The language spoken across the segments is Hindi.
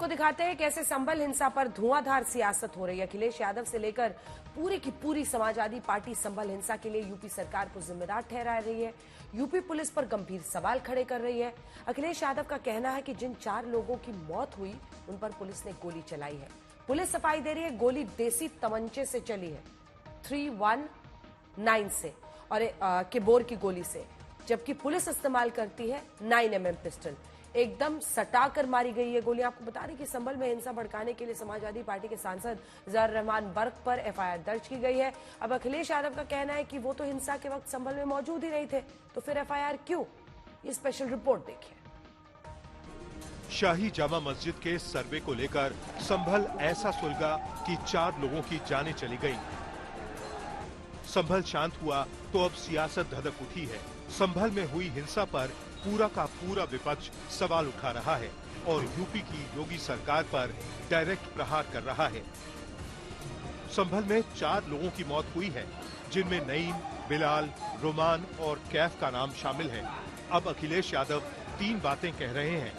आपको दिखाते हैं कैसे संभल हिंसा पर धुआंधार सियासत हो रही है। अखिलेश यादव से लेकर पूरी की पूरी समाजवादी पार्टी संभल हिंसा के लिए यूपी सरकार को जिम्मेदार ठहरा रही है। यूपी पुलिस पर गंभीर सवाल खड़े कर रही है। अखिलेश यादव का कहना है कि जिन 4 लोगों की मौत हुई उन पर पुलिस ने गोली चलाई है। पुलिस सफाई दे रही है, गोली देसी तमंचे से चली है, 319 से और के बोर की गोली से, जबकि पुलिस इस्तेमाल करती है 9mm पिस्टल। एकदम सटाकर मारी गई है गोली। आपको बता दें कि संभल में हिंसा भड़काने के लिए समाजवादी पार्टी के सांसद ज़ियाउर रहमान बर्क पर एफआईआर दर्ज की गई है। अब अखिलेश यादव का कहना है कि वो तो हिंसा के वक्त संभल में मौजूद ही नहीं थे, तो फिर एफआईआर क्यों? ये स्पेशल रिपोर्ट देखिए। शाही जामा मस्जिद के सर्वे को लेकर संभल ऐसा सुलगा कि 4 लोगों की जानें चली गई। संभल शांत हुआ तो अब सियासत धधक उठी है। संभल में हुई हिंसा पर पूरा का पूरा विपक्ष सवाल उठा रहा है और यूपी की योगी सरकार पर डायरेक्ट प्रहार कर रहा है। संभल में 4 लोगों की मौत हुई है, जिनमें नईम, बिलाल, रोमान और कैफ का नाम शामिल है। अब अखिलेश यादव 3 बातें कह रहे हैं।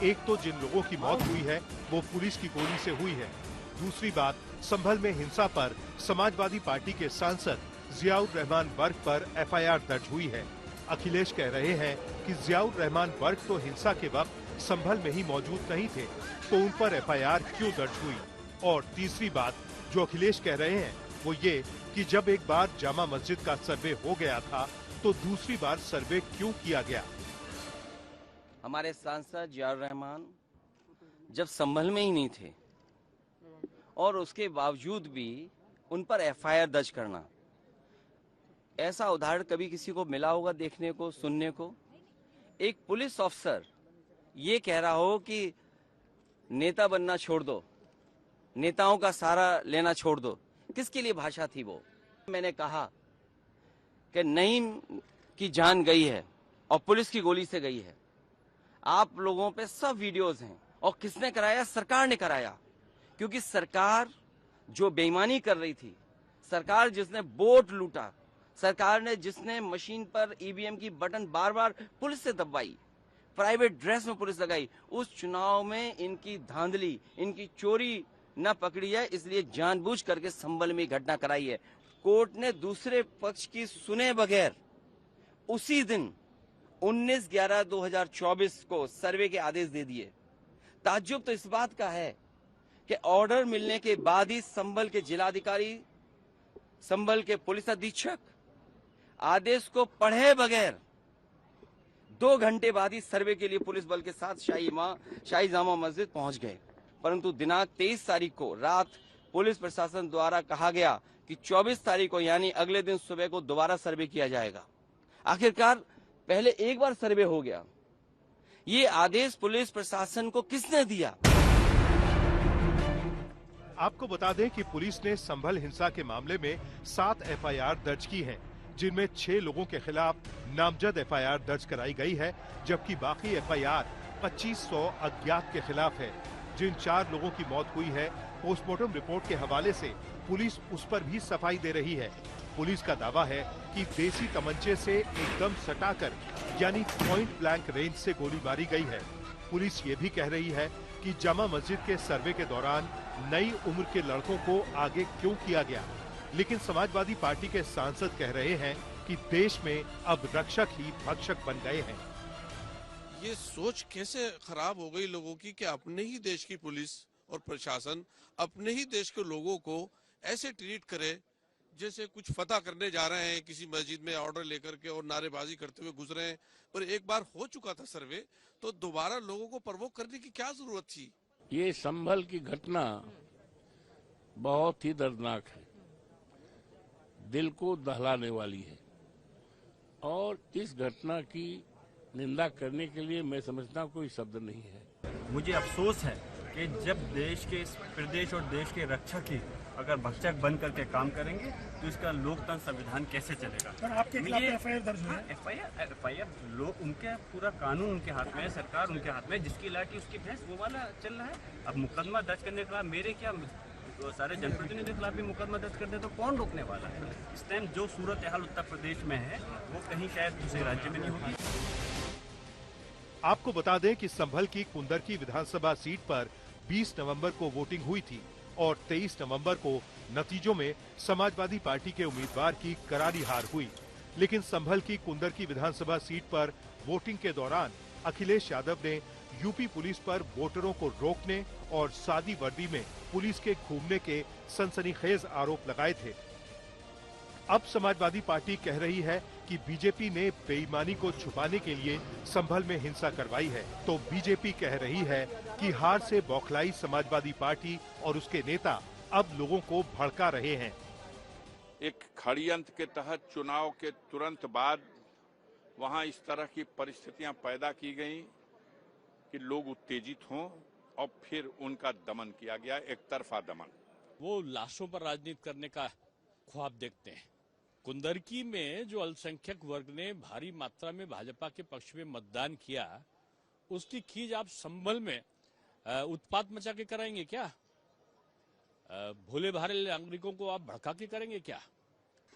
एक तो जिन लोगों की मौत हुई है वो पुलिस की गोली से हुई है। दूसरी बात, संभल में हिंसा पर समाजवादी पार्टी के सांसद ज़ियाउर रहमान बर्क पर एफआईआर दर्ज हुई है। अखिलेश कह रहे हैं कि ज़ियाउर रहमान बर्क तो हिंसा के वक्त संभल में ही मौजूद नहीं थे, तो उन पर एफआईआर क्यों दर्ज हुई? और तीसरी बात जो अखिलेश कह रहे हैं वो ये कि जब एक बार जामा मस्जिद का सर्वे हो गया था तो दूसरी बार सर्वे क्यों किया गया? हमारे सांसद ज़ियाउर रहमान जब संभल में ही नहीं थे और उसके बावजूद भी उन पर एफआईआर दर्ज करना, ऐसा उदाहरण कभी किसी को मिला होगा देखने को, सुनने को? एक पुलिस ऑफिसर ये कह रहा हो कि नेता बनना छोड़ दो, नेताओं का सहारा लेना छोड़ दो, किसके लिए भाषा थी वो? मैंने कहा कि नईम की जान गई है और पुलिस की गोली से गई है। आप लोगों पे सब वीडियोस हैं और किसने कराया? सरकार ने कराया, क्योंकि सरकार जो बेईमानी कर रही थी, सरकार जिसने वोट लूटा, सरकार ने जिसने मशीन पर ईवीएम की बटन बार बार पुलिस से दबाई, प्राइवेट ड्रेस में पुलिस लगाई, उस चुनाव में इनकी धांधली, इनकी चोरी न पकड़ी है, इसलिए जानबूझ करके संभल में घटना कराई है। कोर्ट ने दूसरे पक्ष की सुने बगैर उसी दिन 19/11/2024 को सर्वे के आदेश दे दिए। ताज्जुब तो इस बात का है कि ऑर्डर मिलने के बाद ही संभल के जिलाधिकारी, संभल के पुलिस अधीक्षक आदेश को पढ़े बगैर 2 घंटे बाद ही सर्वे के लिए पुलिस बल के साथ शाही जामा मस्जिद पहुंच गए। परंतु दिनांक 23 तारीख को रात पुलिस प्रशासन द्वारा कहा गया कि 24 तारीख को यानी अगले दिन सुबह को दोबारा सर्वे किया जाएगा। आखिरकार पहले एक बार सर्वे हो गया, ये आदेश पुलिस प्रशासन को किसने दिया? आपको बता दें कि पुलिस ने संभल हिंसा के मामले में 7 एफआईआर दर्ज की हैं, जिनमें 6 लोगों के खिलाफ नामजद एफआईआर दर्ज कराई गई है, जबकि बाकी एफआईआर 2500 अज्ञात के खिलाफ है। जिन 4 लोगों की मौत हुई है, पोस्टमार्टम रिपोर्ट के हवाले से पुलिस उस पर भी सफाई दे रही है। पुलिस का दावा है कि देसी तमंचे से एकदम सटाकर यानी पॉइंट ब्लैंक रेंज से गोली मारी गई है। पुलिस ये भी कह रही है कि जामा मस्जिद के सर्वे के दौरान नई उम्र के लड़कों को आगे क्यों किया गया, लेकिन समाजवादी पार्टी के सांसद कह रहे हैं कि देश में अब रक्षक ही भक्षक बन गए हैं। ये सोच कैसे खराब हो गई लोगों की कि अपने ही देश की पुलिस और प्रशासन अपने ही देश के लोगों को ऐसे ट्रीट करे जैसे कुछ फतह करने जा रहे हैं किसी मस्जिद में ऑर्डर लेकर के और नारेबाजी करते हुए गुजरे हैं। पर एक बार हो चुका था सर्वे, तो दोबारा लोगों को प्रवोक करने की क्या जरूरत थी? ये संभल की घटना बहुत ही दर्दनाक है, दिल को दहलाने वाली है और इस घटना की निंदा करने के लिए मैं समझता हूँ कोई शब्द नहीं है। मुझे अफसोस है कि जब देश के प्रदेश और देश के रक्षक ही अगर भक्षक बन करके काम करेंगे तो इसका लोकतंत्र संविधान कैसे चलेगा? सर, आपके खिलाफ एफआईआर दर्ज हुई है? एफआईआर लोग उनके पूरा कानून उनके हाथ में है, सरकार उनके हाथ में, जिसकी लाठी उसकी भैंस, वो वाला चल रहा है। अब मुकदमा दर्ज करने के खिलाफ मेरे क्या तो सारे जनप्रतिनिधियों के खिलाफ भी मुकदमा दर्ज कर दे तो कौन रोकने वाला है? इस टाइम जो सूरत हाल उत्तर प्रदेश में है वो कहीं शायद दूसरे राज्य में नहीं होगी। आपको बता दें कि संभल की कुंदरकी विधानसभा सीट पर 20 नवंबर को वोटिंग हुई थी और 23 नवंबर को नतीजों में समाजवादी पार्टी के उम्मीदवार की करारी हार हुई। लेकिन संभल की कुंदरकी विधानसभा सीट पर वोटिंग के दौरान अखिलेश यादव ने यूपी पुलिस पर वोटरों को रोकने और सादी वर्दी में पुलिस के घूमने के सनसनीखेज आरोप लगाए थे। अब समाजवादी पार्टी कह रही है कि बीजेपी ने बेईमानी को छुपाने के लिए संभल में हिंसा करवाई है, तो बीजेपी कह रही है कि हार से बौखलाई समाजवादी पार्टी और उसके नेता अब लोगों को भड़का रहे हैं। एक षड्यंत्र के तहत चुनाव के तुरंत बाद वहां इस तरह की परिस्थितियां पैदा की गई कि लोग उत्तेजित हों और फिर उनका दमन किया गया, एक तरफा दमन। वो लाशों पर राजनीति करने का ख्वाब देखते हैं। कुंदरकी में जो अल्पसंख्यक वर्ग ने भारी मात्रा में भाजपा के पक्ष में मतदान किया, उसकी खींच आप संभल में उत्पात मचा के कराएंगे क्या? भोले भाले नागरिकों को आप भड़का के करेंगे क्या?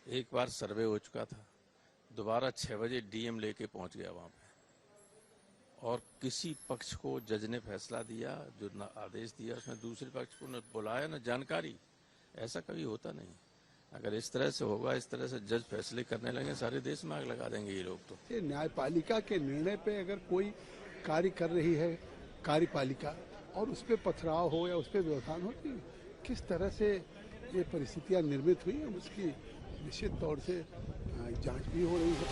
एक बार सर्वे हो चुका था, दोबारा 6 बजे डीएम लेके पहुंच गया वहां पे, और किसी पक्ष को जज ने फैसला दिया, जो आदेश दिया उसमें दूसरे पक्ष को न बुलाया न जानकारी। ऐसा कभी होता नहीं। अगर इस तरह से होगा, इस तरह से जज फैसले करने लगे, सारे देश में आग लगा देंगे ये लोग। तो न्यायपालिका के निर्णय पे अगर कोई कार्य कर रही है कार्यपालिका और उस पर पथराव हो या उस पर व्यवधान हो, किस तरह से ये परिस्थितियां निर्मित हुई, उसकी निश्चित तौर से जांच भी हो रही है।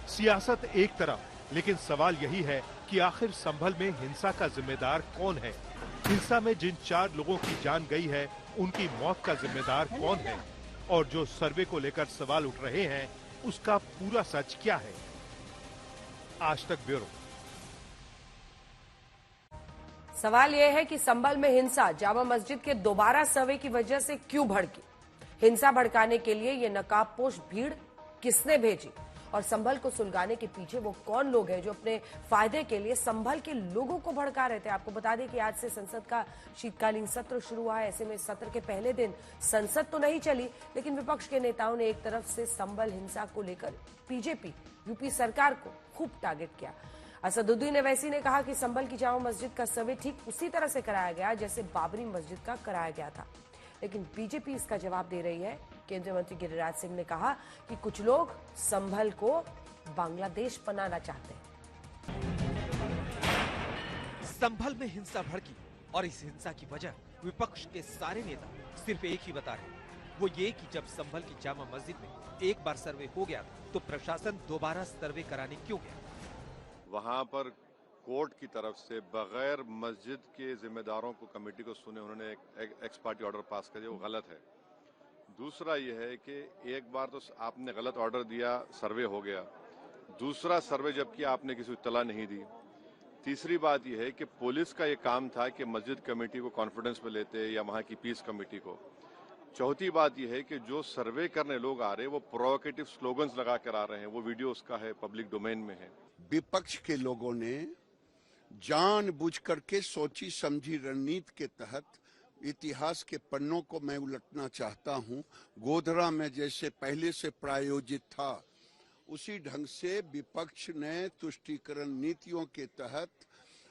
सियासत एक तरफ, लेकिन सवाल यही है कि आखिर संभल में हिंसा का जिम्मेदार कौन है? हिंसा में जिन 4 लोगों की जान गई है, उनकी मौत का जिम्मेदार कौन है? और जो सर्वे को लेकर सवाल उठ रहे हैं, उसका पूरा सच क्या है? आज तक ब्यूरो। सवाल यह है कि संभल में हिंसा जामा मस्जिद के दोबारा सर्वे की वजह से क्यों भड़की? हिंसा भड़काने के लिए ये नकाबपोश भीड़ किसने भेजी? और संभल को सुलगाने के पीछे वो कौन लोग हैं जो अपने फायदे के लिए संभल के लोगों को भड़का रहे थे? आपको बता दें कि आज से संसद का शीतकालीन सत्र शुरू हुआ है। ऐसे में सत्र के पहले दिन संसद तो नहीं चली, लेकिन विपक्ष के नेताओं ने एक तरफ से संभल हिंसा को लेकर बीजेपी यूपी सरकार को खूब टारगेट किया। असदुद्दीन अवैसी ने कहा कि संभल की जामा मस्जिद का सर्वे ठीक उसी तरह से कराया गया जैसे बाबरी मस्जिद का कराया गया था, लेकिन बीजेपी इसका जवाब दे रही है। केंद्रीय मंत्री गिरिराज सिंह ने कहा कि कुछ लोग संभल को बांग्लादेश बनाना चाहते हैं। संभल में हिंसा भड़की और इस हिंसा की वजह विपक्ष के सारे नेता सिर्फ एक ही बता रहे हैं, वो ये कि जब संभल की जामा मस्जिद में एक बार सर्वे हो गया तो प्रशासन दोबारा सर्वे कराने क्यों गया? वहां पर कोर्ट की तरफ से बगैर मस्जिद के जिम्मेदारों को कमेटी को सुने उन्होंने एक एक्स पार्टी ऑर्डर पास कर दिया, वो गलत है। दूसरा ये है कि एक बार तो आपने गलत ऑर्डर दिया, सर्वे हो गया, दूसरा सर्वे जब किया आपने किसी को इत्तला नहीं दी। तीसरी बात यह है कि पुलिस का ये काम था कि मस्जिद कमेटी को कॉन्फिडेंस में लेते या वहां की पीस कमेटी को। चौथी बात यह है कि जो सर्वे करने लोग आ रहे हैं वो प्रोवोकेटिव स्लोगन्स लगा कर आ रहे हैं, वो वीडियो उसका है, पब्लिक डोमेन में है। विपक्ष के लोगों ने जानबूझ करके सोची समझी रणनीति के तहत इतिहास के पन्नों को मैं उलटना चाहता हूं। गोधरा में जैसे पहले से प्रायोजित था, उसी ढंग से विपक्ष ने तुष्टीकरण नीतियों के तहत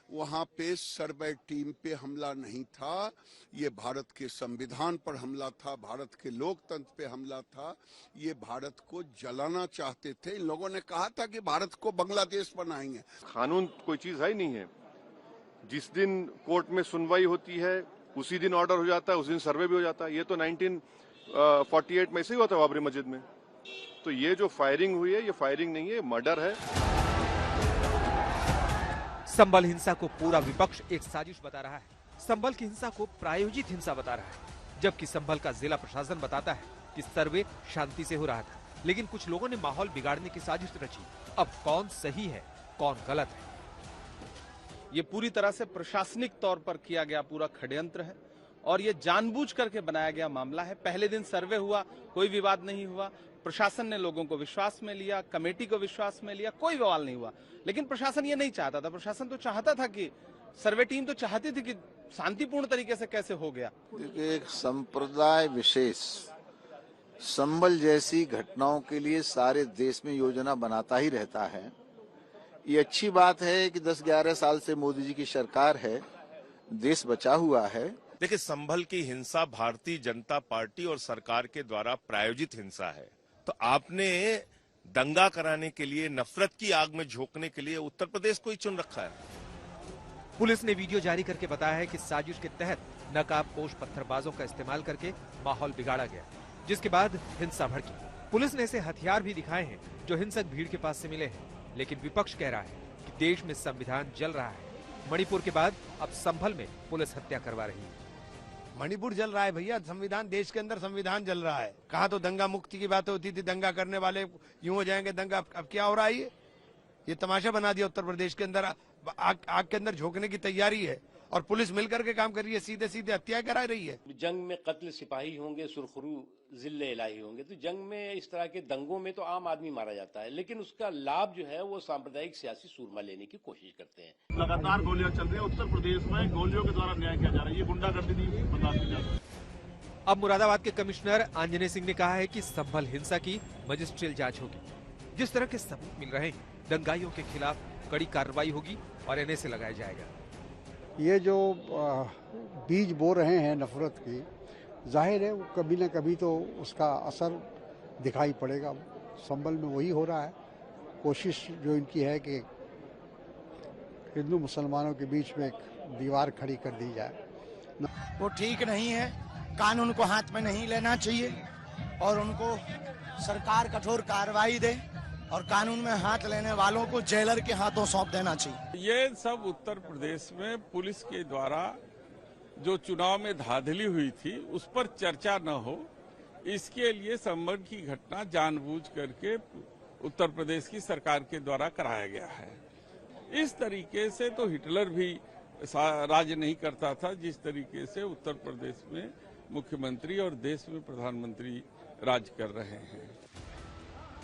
वहां पे सर्वे टीम पे हमला नहीं था, ये भारत के संविधान पर हमला था, भारत के लोकतंत्र पे हमला था। ये भारत को जलाना चाहते थे। इन लोगों ने कहा था कि भारत को बांग्लादेश बनाएंगे। कानून कोई चीज है ही नहीं है। जिस दिन कोर्ट में सुनवाई होती है उसी दिन ऑर्डर हो जाता है, उस दिन सर्वे भी हो जाता है। ये तो 1948 में ऐसे ही हुआ था बाबरी मस्जिद में। तो ये जो फायरिंग हुई है, ये फायरिंग नहीं है, मर्डर है। संभल हिंसा को पूरा विपक्ष एक साजिश बता रहा है, संभल की हिंसा को प्रायोजित हिंसा बता रहा है, जबकि संभल का जिला प्रशासन बताता है कि सर्वे शांति से हो रहा था, लेकिन कुछ लोगों ने माहौल बिगाड़ने की साजिश रची। अब कौन सही है, कौन गलत है? ये पूरी तरह से प्रशासनिक तौर पर किया गया पूरा षड्यंत्र है और ये जानबूझ करके बनाया गया मामला है। पहले दिन सर्वे हुआ, कोई विवाद नहीं हुआ, प्रशासन ने लोगों को विश्वास में लिया, कमेटी को विश्वास में लिया, कोई बवाल नहीं हुआ। लेकिन प्रशासन ये नहीं चाहता था। प्रशासन तो चाहता था कि सर्वे टीम तो चाहती थी कि शांतिपूर्ण तरीके से कैसे हो गया। एक संप्रदाय विशेष संभल जैसी घटनाओं के लिए सारे देश में योजना बनाता ही रहता है। ये अच्छी बात है कि 10-11 साल से मोदी जी की सरकार है, देश बचा हुआ है। देखिए, संभल की हिंसा भारतीय जनता पार्टी और सरकार के द्वारा प्रायोजित हिंसा है। तो आपने दंगा कराने के लिए, नफरत की आग में झोंकने के लिए उत्तर प्रदेश को ही चुन रखा है। पुलिस ने वीडियो जारी करके बताया है कि साजिश के तहत नकाबपोश पत्थरबाजों का इस्तेमाल करके माहौल बिगाड़ा गया, जिसके बाद हिंसा भड़की। पुलिस ने ऐसे हथियार भी दिखाए हैं जो हिंसक भीड़ के पास से मिले हैं, लेकिन विपक्ष कह रहा है कि देश में संविधान जल रहा है। मणिपुर के बाद अब संभल में पुलिस हत्या करवा रही है। मणिपुर जल रहा है भैया, संविधान, देश के अंदर संविधान जल रहा है। कहाँ तो दंगा मुक्ति की बात होती थी, दंगा करने वाले यूं हो जाएंगे दंगा। अब क्या हो रहा है? ये तमाशा बना दिया उत्तर प्रदेश के अंदर। आग के अंदर झोंकने की तैयारी है और पुलिस मिलकर के काम कर रही है, सीधे सीधे हत्या करा रही है। जंग में कत्ल सिपाही होंगे, सुरखरू जिले इलाही होंगे, तो जंग में इस तरह के दंगों में तो आम आदमी मारा जाता है, लेकिन उसका लाभ जो है वो सांप्रदायिक सियासी सूरमा लेने की कोशिश करते हैं। लगातार गोलियां चल रही है उत्तर प्रदेश में, गोलियों के द्वारा न्याय किया जा रहा है, ये गुंडागर्दी नहीं बर्दाश्त की जा रही। अब मुरादाबाद के कमिश्नर आंजनेय सिंह ने कहा है कि संभल हिंसा की मजिस्ट्रियल जांच होगी। जिस तरह के सबूत मिल रहे हैं, दंगाइयों के खिलाफ कड़ी कार्रवाई होगी और एनएसए लगाया जाएगा। ये जो बीज बो रहे हैं नफरत की, जाहिर है वो कभी न कभी तो उसका असर दिखाई पड़ेगा। संभल में वही हो रहा है। कोशिश जो इनकी है कि हिंदू मुसलमानों के बीच में एक दीवार खड़ी कर दी जाए, वो ठीक नहीं है। कानून को हाथ में नहीं लेना चाहिए और उनको सरकार कठोर कार्रवाई दे और कानून में हाथ लेने वालों को जेलर के हाथों सौंप देना चाहिए। ये सब उत्तर प्रदेश में पुलिस के द्वारा जो चुनाव में धांधली हुई थी उस पर चर्चा न हो, इसके लिए संभल की घटना जानबूझ करके उत्तर प्रदेश की सरकार के द्वारा कराया गया है। इस तरीके से तो हिटलर भी राज नहीं करता था, जिस तरीके से उत्तर प्रदेश में मुख्यमंत्री और देश में प्रधानमंत्री राज कर रहे हैं।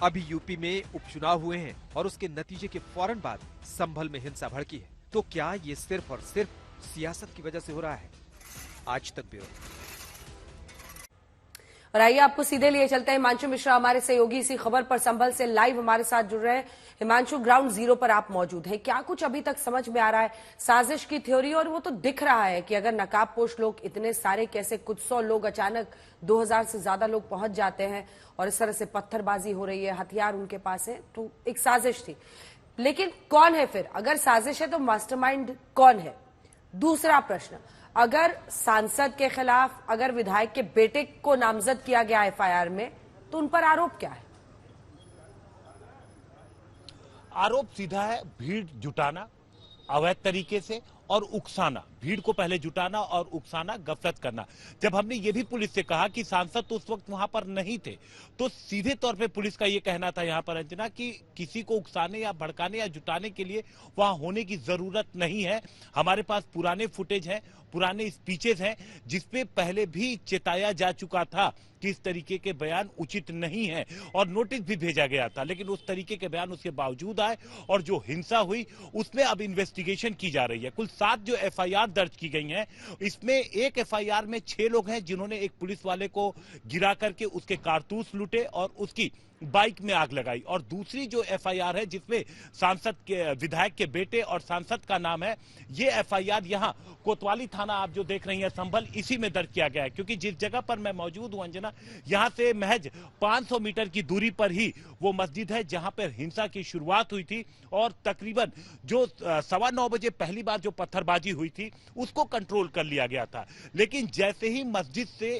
अभी यूपी में उपचुनाव हुए हैं और उसके नतीजे के फौरन बाद संभल में हिंसा भड़की है। तो क्या ये सिर्फ और सिर्फ सियासत की वजह से हो रहा है? आज तक ब्यूरो। और आइए आपको सीधे लिए चलते हैं। हिमांशु मिश्रा हमारे सहयोगी इसी खबर पर संभल से लाइव हमारे साथ जुड़ रहे हैं। हिमांशु, ग्राउंड जीरो पर आप मौजूद हैं, क्या कुछ अभी तक समझ में आ रहा है? साजिश की थ्योरी, और वो तो दिख रहा है कि अगर नकाबपोश लोग इतने सारे, कैसे कुछ 100 लोग अचानक 2000 से ज्यादा लोग पहुंच जाते हैं और इस तरह से पत्थरबाजी हो रही है, हथियार उनके पास है, तो एक साजिश थी। लेकिन कौन है फिर? अगर साजिश है तो मास्टरमाइंड कौन है? दूसरा प्रश्न, अगर सांसद के खिलाफ, अगर विधायक के बेटे को नामजद किया गया एफआईआर में, तो उन पर आरोप क्या है? आरोप सीधा है भीड़ जुटाना अवैध तरीके से और उकसाना, भीड़ को पहले जुटाना और उकसाना, गफलत करना। जब हमने ये भी पुलिस से कहा कि सांसद तो उस वक्त वहां पर नहीं थे, तो सीधे तौर पे पुलिस का ये कहना था यहां पर अंजना कि किसी को उकसाने या भड़काने या जुटाने के लिए वहां होने की जरूरत नहीं है। हमारे पास पुराने फुटेज हैं, पुराने स्पीचेज हैं, जिसपे पहले भी चेताया जा चुका था कि इस तरीके के बयान उचित नहीं है और नोटिस भी भेजा गया था, लेकिन उस तरीके के बयान उसके बावजूद आए और जो हिंसा हुई उसमें अब इन्वेस्टिगेशन की जा रही है। कुल 7 जो एफआईआर दर्ज की गई हैं, इसमें एक एफआईआर में 6 लोग हैं जिन्होंने एक पुलिस वाले को गिरा करके उसके कारतूस लूटे और उसकी बाइक में आग लगाई, और दूसरी जो एफआईआर है जिसमें सांसद के, विधायक के बेटे और सांसद का नाम है, ये एफआईआर यहाँ कोतवाली थाना आप जो देख रही हैं संभल, इसी में दर्ज किया गया है। क्योंकि जिस जगह पर मैं मौजूद हूं अंजना, यहाँ से महज 500 मीटर की दूरी पर ही वो मस्जिद है जहां पर हिंसा की शुरुआत हुई थी और तकरीबन जो 9:15 बजे पहली बार जो पत्थरबाजी हुई थी उसको कंट्रोल कर लिया गया था। लेकिन जैसे ही मस्जिद से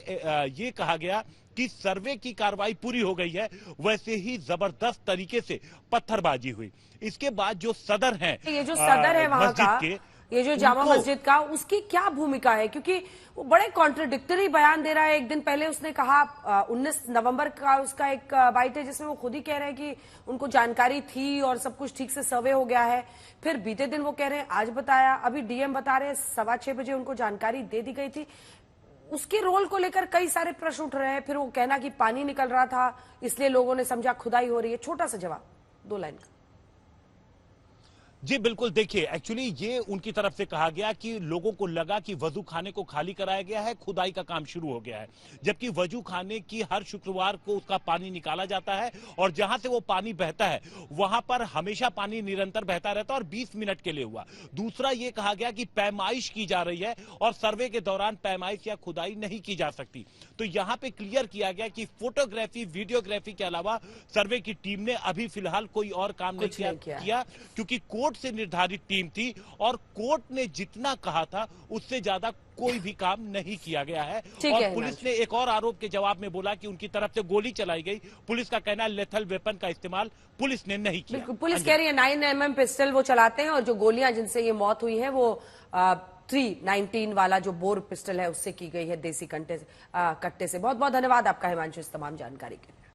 ये कहा गया कि सर्वे की कार्रवाई पूरी हो गई है, वैसे ही जबरदस्त तरीके से पत्थरबाजी हुई। इसके बाद जो सदर हैं, ये जो सदर है वहां का, ये जो जामा मस्जिद का, उसकी क्या भूमिका है? क्योंकि वो बड़े कॉन्ट्रडिक्टरी बयान दे रहा है। एक दिन पहले उसने कहा 19 नवंबर का उसका एक बाइट है जिसमें वो खुद ही कह रहे हैं कि उनको जानकारी थी और सब कुछ ठीक से सर्वे हो गया है। फिर बीते दिन वो कह रहे हैं आज बताया, अभी डीएम बता रहे हैं 6:15 बजे उनको जानकारी दे दी गई थी। उसके रोल को लेकर कई सारे प्रश्न उठ रहे हैं। फिर वो कहना कि पानी निकल रहा था इसलिए लोगों ने समझा खुदाई हो रही है। छोटा सा जवाब 2 लाइन का। जी बिल्कुल, देखिए एक्चुअली ये उनकी तरफ से कहा गया कि लोगों को लगा कि वजू खाने को खाली कराया गया है, खुदाई का काम शुरू हो गया है, जबकि वजू खाने की हर शुक्रवार को उसका पानी निकाला जाता है और जहां से वो पानी बहता है वहां पर हमेशा पानी निरंतर बहता रहता है और 20 मिनट के लिए हुआ। दूसरा ये कहा गया कि पैमाइश की जा रही है और सर्वे के दौरान पैमाइश या खुदाई नहीं की जा सकती। तो यहां पे क्लियर किया गया कि फोटोग्राफी, वीडियोग्राफी के अलावा सर्वे की टीम ने अभी फिलहाल कोई और काम नहीं किया क्योंकि कोर्ट से निर्धारित टीम थी और कोर्ट ने जितना कहा था उससे ज्यादा कोई भी काम नहीं किया गया है। और पुलिस ने एक और आरोप के जवाब में बोला कि उनकी तरफ से गोली चलाई गई। पुलिस का कहना है लेथल वेपन का इस्तेमाल पुलिस ने नहीं किया। बिल्कुल, पुलिस कह रही है 9mm पिस्टल वो चलाते हैं और जो गोलियां जिनसे ये मौत हुई है वो 319 वाला जो बोर पिस्टल है उससे की गई है, देसी कट्टे से। बहुत बहुत धन्यवाद आपका हिमांशु इस तमाम जानकारी के लिए।